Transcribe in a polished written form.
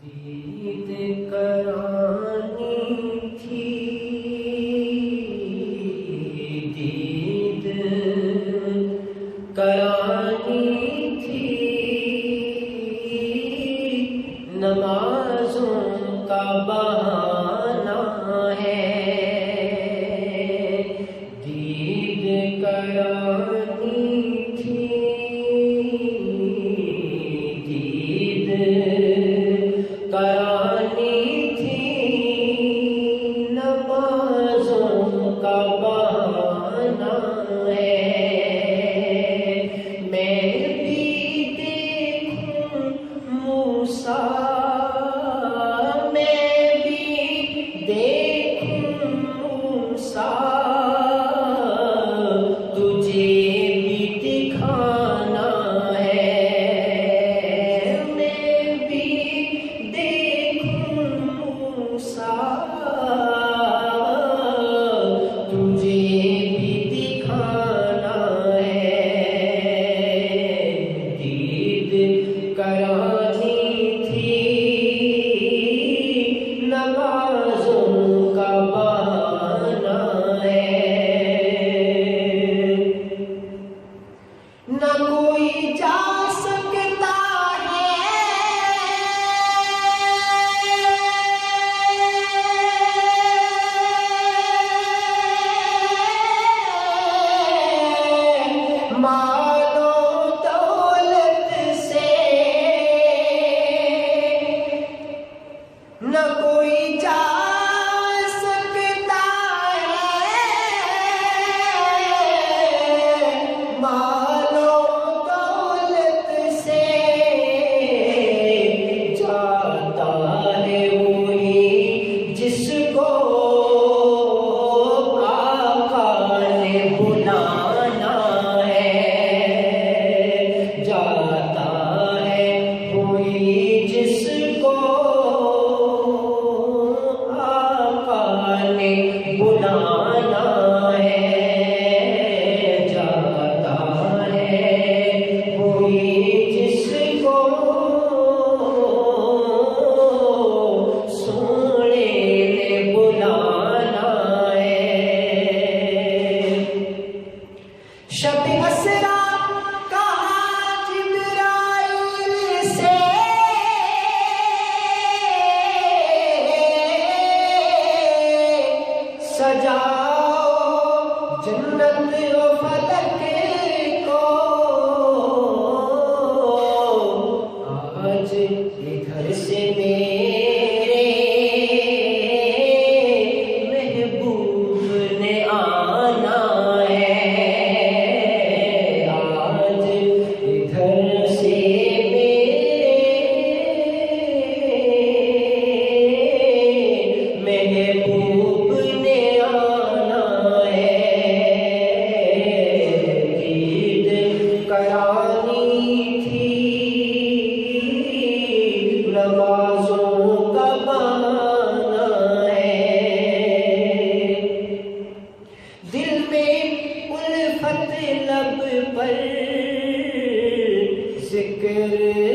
دید کرانی تھی، دید کرانی تھی، نمازوں کا بہانہ ہے، دید کرانی تھی، دید کرانی تھی، نمازوں کا بہانہ ہے، میں بھی دیکھوں موسیٰ، میں بھی دیکھوں موسیٰ، تجھے بھی دکھانا ہے، میں بھی دیکھوں موسیٰ، تجھے بھی دکھانا ہے، دید کرانی تھی، نمازوں کا بہانہ ہے، نہ کوئی جا سکتا ہے مال و دولت سے، نہ کوئی جا سکتا ہے مال و دولت سے، جاتا ہے وہی جس کو آقا نے بلانا ہے، جاتا ہے وہی جس کو آقا نے بلانا ہے، جاتا ہے وہی جس کو سونے نے بلانا ہے، شب اسریٰ کہا جبرائیل سے، سجاؤ جنت و فلک کو، آج ادھر سے میرے محبوب نے آنا ہے، آج ادھر سے میرے محبوب نے آنا ہے، دید کرانی تھی، نمازوں کا بہانہ ہے، دل میں الفت لب پر ذکر